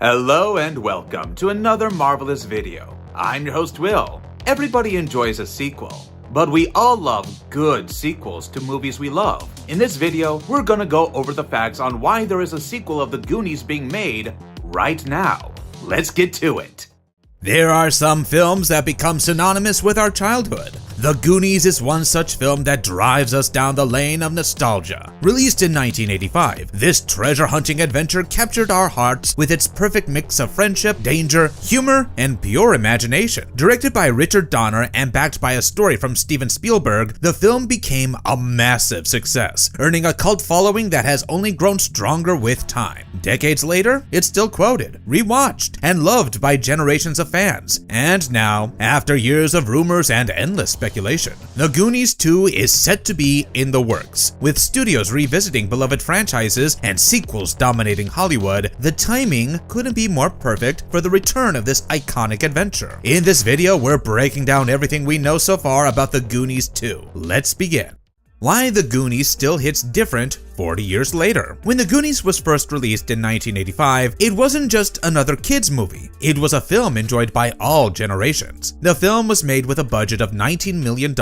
Hello and welcome to another marvelous video. I'm your host Will. Everybody enjoys a sequel, but we all love good sequels to movies we love. In this video, we're gonna go over the facts on why there is a sequel of the Goonies being made right now. Let's get to it. There are some films that become synonymous with our childhood. The Goonies is one such film that drives us down the lane of nostalgia. Released in 1985, this treasure-hunting adventure captured our hearts with its perfect mix of friendship, danger, humor, and pure imagination. Directed by Richard Donner and backed by a story from Steven Spielberg, the film became a massive success, earning a cult following that has only grown stronger with time. Decades later, it's still quoted, rewatched, and loved by generations of fans. And now, after years of rumors and endless speculation, The Goonies 2 is set to be in the works. With studios revisiting beloved franchises and sequels dominating Hollywood, the timing couldn't be more perfect for the return of this iconic adventure. In this video, we're breaking down everything we know so far about The Goonies 2. Let's begin. Why The Goonies still hits different 40 years later. When The Goonies was first released in 1985, it wasn't just another kids movie. It was a film enjoyed by all generations. The film was made with a budget of $19 million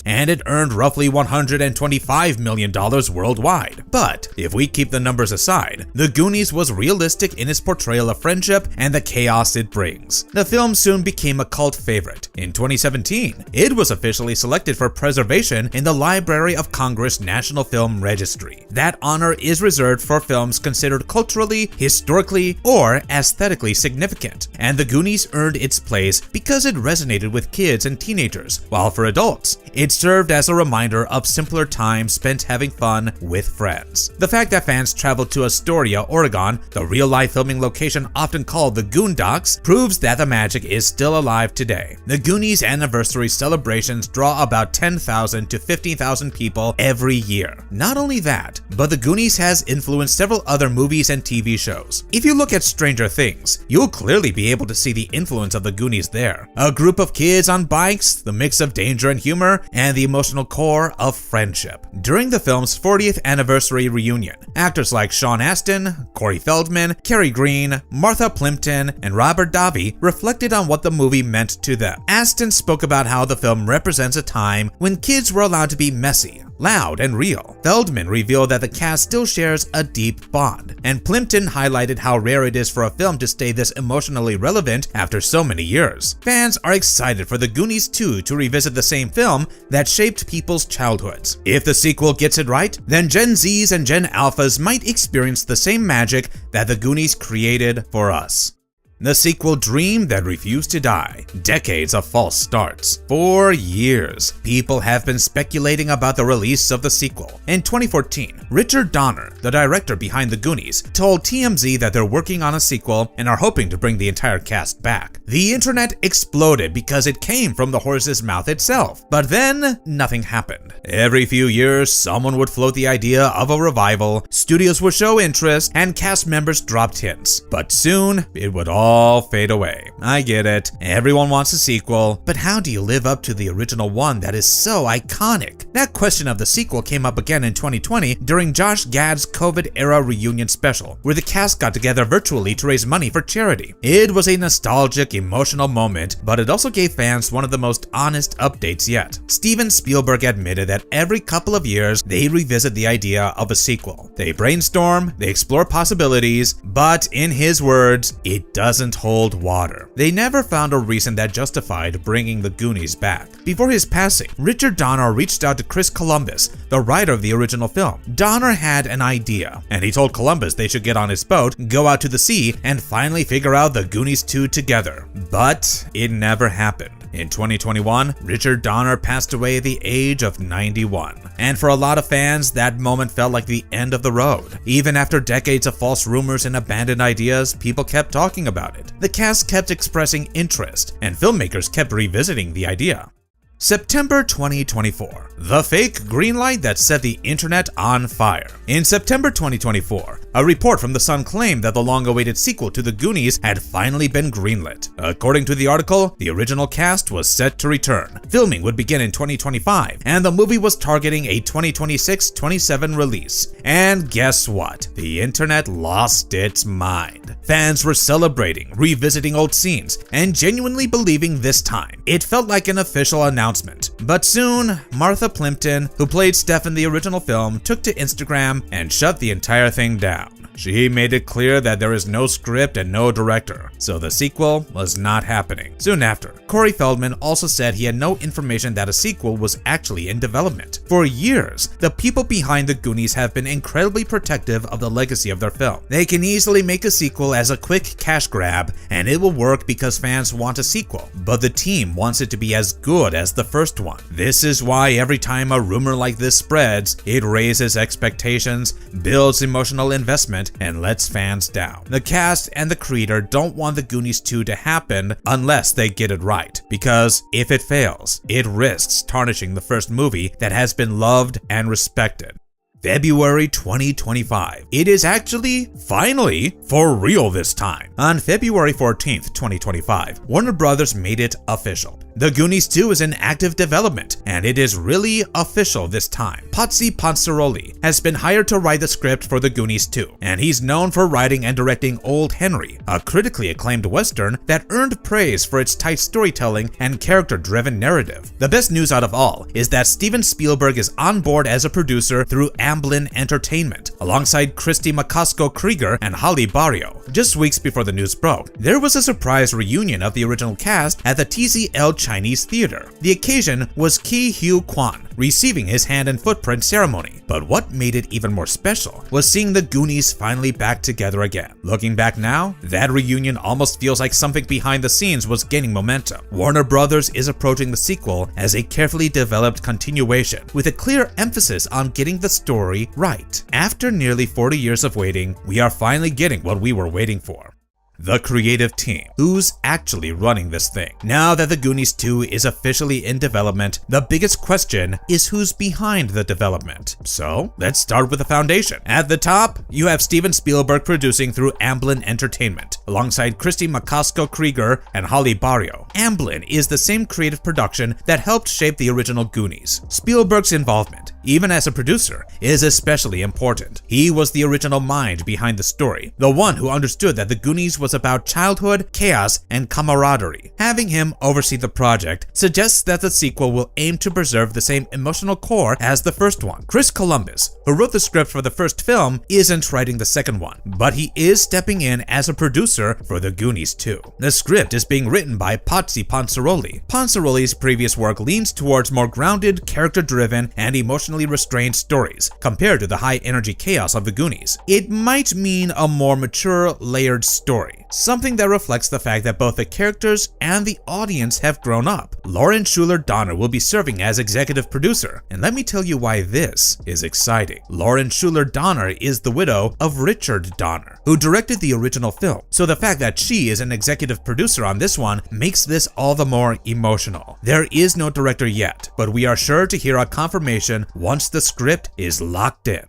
and it earned roughly $125 million worldwide. But if we keep the numbers aside, The Goonies was realistic in its portrayal of friendship and the chaos it brings. The film soon became a cult favorite. In 2017, it was officially selected for preservation in the Library of Congress National Film Registry. That honor is reserved for films considered culturally, historically, or aesthetically significant, and The Goonies earned its place because it resonated with kids and teenagers, while for adults, it served as a reminder of simpler times spent having fun with friends. The fact that fans traveled to Astoria, Oregon, the real-life filming location often called the Goondocks, proves that the magic is still alive today. The Goonies anniversary celebrations draw about 10,000 to 15,000 people every year. Not only that, but The Goonies has influenced several other movies and TV shows. If you look at Stranger Things, you'll clearly be able to see the influence of The Goonies there. A group of kids on bikes, the mix of danger and humor, and the emotional core of friendship. During the film's 40th anniversary reunion, actors like Sean Astin, Corey Feldman, Kerry Green, Martha Plimpton, and Robert Davi reflected on what the movie meant to them. Astin spoke about how the film represents a time when kids were allowed to be messy, loud, and real. Feldman revealed that the cast still shares a deep bond, and Plimpton highlighted how rare it is for a film to stay this emotionally relevant after so many years. Fans are excited for The Goonies 2 to revisit the same film that shaped people's childhoods. If the sequel gets it right, then Gen Zs and Gen Alphas might experience the same magic that The Goonies created for us. The sequel dream that refused to die. Decades of false starts. For years, people have been speculating about the release of the sequel. In 2014, Richard Donner, the director behind The Goonies, told TMZ that they're working on a sequel and are hoping to bring the entire cast back. The internet exploded because it came from the horse's mouth itself. But then, nothing happened. Every few years, someone would float the idea of a revival, studios would show interest, and cast members dropped hints. But soon, it would all fade away. I get it. Everyone wants a sequel, but how do you live up to the original one that is so iconic? That question of the sequel came up again in 2020 during Josh Gad's COVID-era reunion special, where the cast got together virtually to raise money for charity. It was a nostalgic, emotional moment, but it also gave fans one of the most honest updates yet. Steven Spielberg admitted that every couple of years, they revisit the idea of a sequel. They brainstorm, they explore possibilities, but in his words, it doesn't hold water. They never found a reason that justified bringing the Goonies back. Before his passing, Richard Donner reached out to Chris Columbus, the writer of the original film. Donner had an idea, and he told Columbus they should get on his boat, go out to the sea, and finally figure out the Goonies 2 together. But it never happened. In 2021, Richard Donner passed away at the age of 91. And for a lot of fans, that moment felt like the end of the road. Even after decades of false rumors and abandoned ideas, people kept talking about it. The cast kept expressing interest, and filmmakers kept revisiting the idea. September 2024, the fake green light that set the internet on fire. In September 2024, A report from The Sun claimed that the long-awaited sequel to The Goonies had finally been greenlit. According to the article, the original cast was set to return. Filming would begin in 2025, and the movie was targeting a 2026-27 release. And guess what? The internet lost its mind. Fans were celebrating, revisiting old scenes, and genuinely believing this time it felt like an official announcement. But soon, Martha Plimpton, who played Steph in the original film, took to Instagram and shut the entire thing down. She made it clear that there is no script and no director, so the sequel was not happening. Soon after, Corey Feldman also said he had no information that a sequel was actually in development. For years, the people behind the Goonies have been incredibly protective of the legacy of their film. They can easily make a sequel as a quick cash grab, and it will work because fans want a sequel, but the team wants it to be as good as the first one. This is why every time a rumor like this spreads, it raises expectations, builds emotional investment, and lets fans down. The cast and the creator don't want the Goonies 2 to happen unless they get it right, because if it fails, it risks tarnishing the first movie that has been loved and respected. February 2025. It is actually, finally, for real this time. On February 14th, 2025, Warner Brothers made it official. The Goonies 2 is in active development, and it is really official this time. Potsy Ponceroli has been hired to write the script for The Goonies 2, and he's known for writing and directing Old Henry, a critically acclaimed western that earned praise for its tight storytelling and character-driven narrative. The best news out of all is that Steven Spielberg is on board as a producer through Amblin Entertainment, alongside Christy McCaskill-Krieger and Holly Barrio. Just weeks before the news broke, there was a surprise reunion of the original cast at the TCL Chinese Theater. The occasion was Ke Huy Quan receiving his hand and footprint ceremony, but what made it even more special was seeing the Goonies finally back together again. Looking back now, that reunion almost feels like something behind the scenes was gaining momentum. Warner Brothers is approaching the sequel as a carefully developed continuation, with a clear emphasis on getting the story right. After nearly 40 years of waiting, we are finally getting what we were waiting for. The creative team. Who's actually running this thing? Now that The Goonies 2 is officially in development, the biggest question is who's behind the development. So, let's start with the foundation. At the top, you have Steven Spielberg producing through Amblin Entertainment, alongside Christy McCaskill-Krieger and Holly Barrio. Amblin is the same creative production that helped shape the original Goonies. Spielberg's involvement, even as a producer, is especially important. He was the original mind behind the story, the one who understood that The Goonies was about childhood, chaos, and camaraderie. Having him oversee the project suggests that the sequel will aim to preserve the same emotional core as the first one. Chris Columbus, who wrote the script for the first film, isn't writing the second one, but he is stepping in as a producer for The Goonies 2. The script is being written by Potsy Ponceroli. Ponceroli's previous work leans towards more grounded, character-driven, and emotionally restrained stories, compared to the high-energy chaos of The Goonies. It might mean a more mature, layered story, something that reflects the fact that both the characters and the audience have grown up. Lauren Schuler Donner will be serving as executive producer, and let me tell you why this is exciting. Lauren Schuler Donner is the widow of Richard Donner, who directed the original film, so the fact that she is an executive producer on this one makes this all the more emotional. There is no director yet, but we are sure to hear a confirmation once the script is locked in.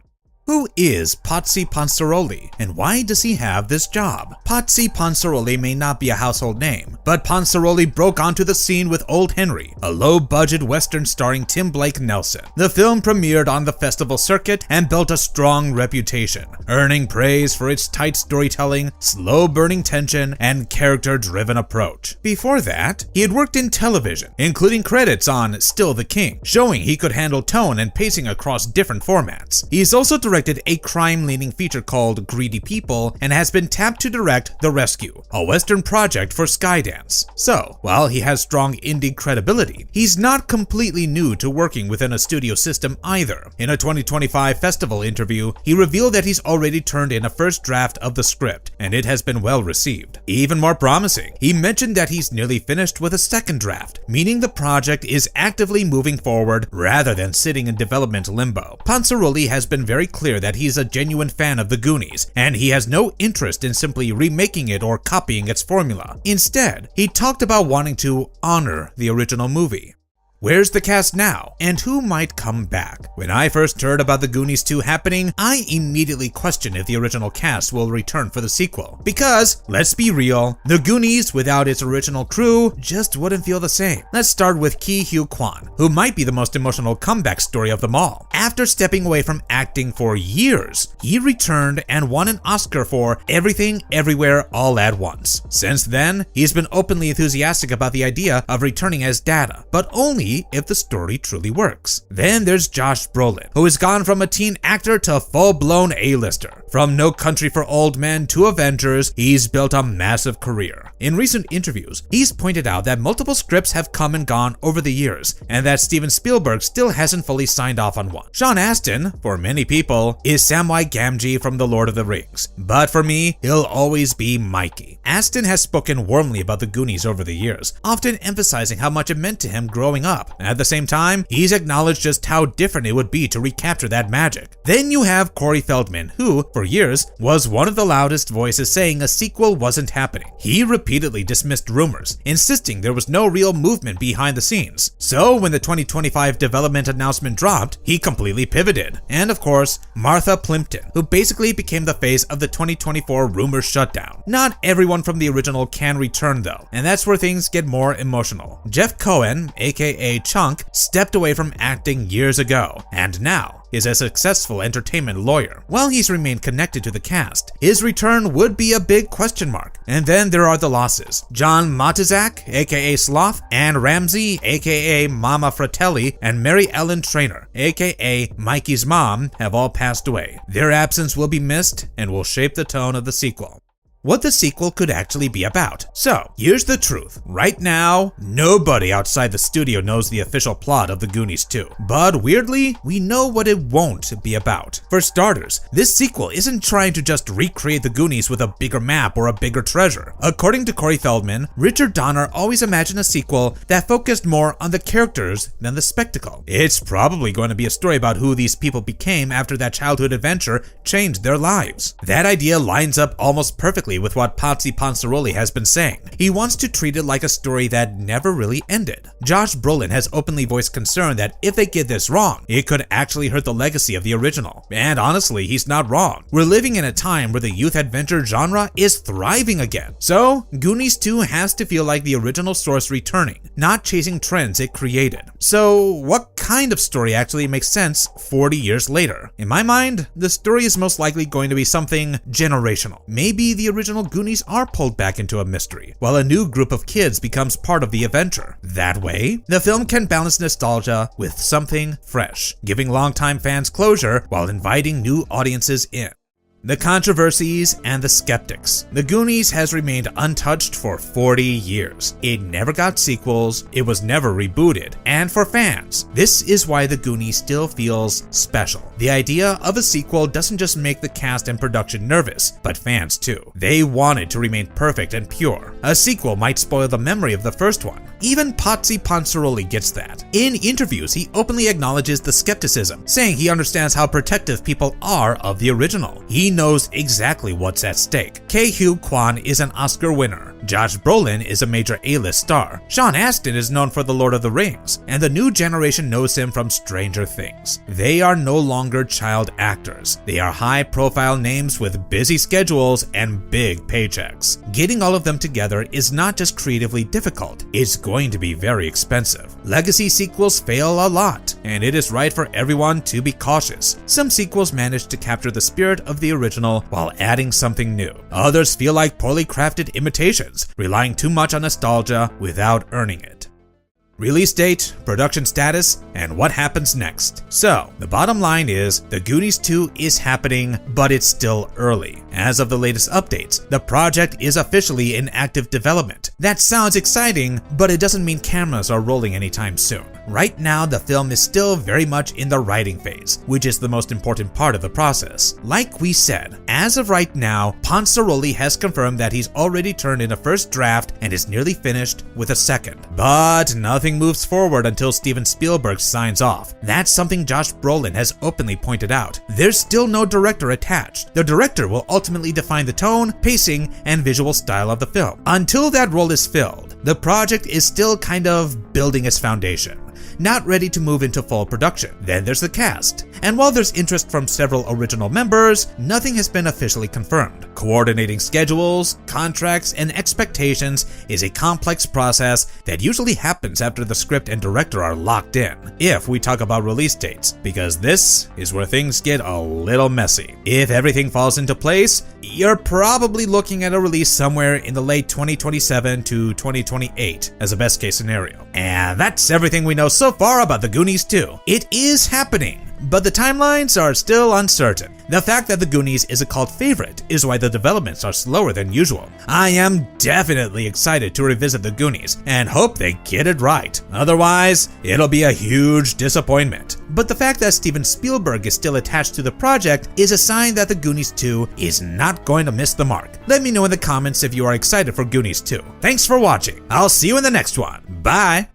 Who is Potsy Ponceroli, and why does he have this job? Potsy Ponceroli may not be a household name, but Ponceroli broke onto the scene with Old Henry, a low-budget western starring Tim Blake Nelson. The film premiered on the festival circuit and built a strong reputation, earning praise for its tight storytelling, slow-burning tension, and character-driven approach. Before that, he had worked in television, including credits on Still the King, showing he could handle tone and pacing across different formats. He's also directed a crime-leaning feature called Greedy People and has been tapped to direct The Rescue, a western project for Skydance. So, while he has strong indie credibility, he's not completely new to working within a studio system either. In a 2025 festival interview, he revealed that he's already turned in a first draft of the script, and it has been well received. Even more promising, he mentioned that he's nearly finished with a second draft, meaning the project is actively moving forward rather than sitting in development limbo. Ponceroli has been very clear that he's a genuine fan of The Goonies, and he has no interest in simply remaking it or copying its formula. Instead, he talked about wanting to honor the original movie. Where's the cast now, and who might come back? When I first heard about the Goonies 2 happening, I immediately questioned if the original cast will return for the sequel. Because, let's be real, the Goonies without its original crew just wouldn't feel the same. Let's start with Ki-Hugh Kwan, who might be the most emotional comeback story of them all. After stepping away from acting for years, he returned and won an Oscar for Everything, Everywhere, All at Once. Since then, he's been openly enthusiastic about the idea of returning as Data, but only if the story truly works. Then there's Josh Brolin, who has gone from a teen actor to full-blown A-lister. From No Country for Old Men to Avengers, he's built a massive career. In recent interviews, he's pointed out that multiple scripts have come and gone over the years, and that Steven Spielberg still hasn't fully signed off on one. Sean Astin, for many people, is Samwise Gamgee from The Lord of the Rings, but for me, he'll always be Mikey. Astin has spoken warmly about the Goonies over the years, often emphasizing how much it meant to him growing up. At the same time, he's acknowledged just how different it would be to recapture that magic. Then you have Corey Feldman, who, for years, was one of the loudest voices saying a sequel wasn't happening. He repeatedly dismissed rumors, insisting there was no real movement behind the scenes. So when the 2025 development announcement dropped, he completely pivoted. And of course, Martha Plimpton, who basically became the face of the 2024 rumor shutdown. Not everyone from the original can return though, and that's where things get more emotional. Jeff Cohen, aka Chunk, stepped away from acting years ago, and now is a successful entertainment lawyer. While he's remained connected to the cast, his return would be a big question mark. And then there are the losses. John Matizak, aka Sloth, Anne Ramsey, aka Mama Fratelli, and Mary Ellen Trainor, aka Mikey's mom, have all passed away. Their absence will be missed and will shape the tone of the sequel. What the sequel could actually be about. So, here's the truth. Right now, nobody outside the studio knows the official plot of the Goonies 2. But weirdly, we know what it won't be about. For starters, this sequel isn't trying to just recreate the Goonies with a bigger map or a bigger treasure. According to Corey Feldman, Richard Donner always imagined a sequel that focused more on the characters than the spectacle. It's probably going to be a story about who these people became after that childhood adventure changed their lives. That idea lines up almost perfectly with what Patsy Pansaroli has been saying. He wants to treat it like a story that never really ended. Josh Brolin has openly voiced concern that if they get this wrong, it could actually hurt the legacy of the original. And honestly, he's not wrong. We're living in a time where the youth adventure genre is thriving again. So, Goonies 2 has to feel like the original source returning, not chasing trends it created. So, what kind of story actually makes sense 40 years later? In my mind, the story is most likely going to be something generational. Maybe the original Goonies are pulled back into a mystery, while a new group of kids becomes part of the adventure. That way, the film can balance nostalgia with something fresh, giving longtime fans closure while inviting new audiences in. The controversies and the skeptics. The Goonies has remained untouched for 40 years. It never got sequels, it was never rebooted, and for fans, this is why the Goonies still feels special. The idea of a sequel doesn't just make the cast and production nervous, but fans too. They want it to remain perfect and pure. A sequel might spoil the memory of the first one. Even Patsy Pansaroli gets that. In interviews, he openly acknowledges the skepticism, saying he understands how protective people are of the original. He knows exactly what's at stake. Ki-Hugh Kwan is an Oscar winner. Josh Brolin is a major A-list star. Sean Astin is known for The Lord of the Rings, and the new generation knows him from Stranger Things. They are no longer child actors. They are high-profile names with busy schedules and big paychecks. Getting all of them together is not just creatively difficult, it's going to be very expensive. Legacy sequels fail a lot, and it is right for everyone to be cautious. Some sequels manage to capture the spirit of the original while adding something new. Others feel like poorly crafted imitations, relying too much on nostalgia without earning it. Release date, production status, and what happens next. So, the bottom line is, The Goonies 2 is happening, but it's still early. As of the latest updates, the project is officially in active development. That sounds exciting, but it doesn't mean cameras are rolling anytime soon. Right now, the film is still very much in the writing phase, which is the most important part of the process. Like we said, as of right now, Pansaroli has confirmed that he's already turned in a first draft and is nearly finished with a second. But nothing moves forward until Steven Spielberg signs off. That's something Josh Brolin has openly pointed out. There's still no director attached. The director will ultimately define the tone, pacing, and visual style of the film. Until that role is filled, the project is still kind of building its foundation. not ready to move into full production. Then there's the cast. And while there's interest from several original members, nothing has been officially confirmed. Coordinating schedules, contracts, and expectations is a complex process that usually happens after the script and director are locked in, if we talk about release dates, because this is where things get a little messy. If everything falls into place, you're probably looking at a release somewhere in the late 2027 to 2028 as a best case scenario. And that's everything we know so far about the Goonies 2. It is happening, but the timelines are still uncertain. The fact that the Goonies is a cult favorite is why the developments are slower than usual. I am definitely excited to revisit the Goonies and hope they get it right. Otherwise, it'll be a huge disappointment. But the fact that Steven Spielberg is still attached to the project is a sign that the Goonies 2 is not going to miss the mark. Let me know in the comments if you are excited for Goonies 2. Thanks for watching. I'll see you in the next one. Bye!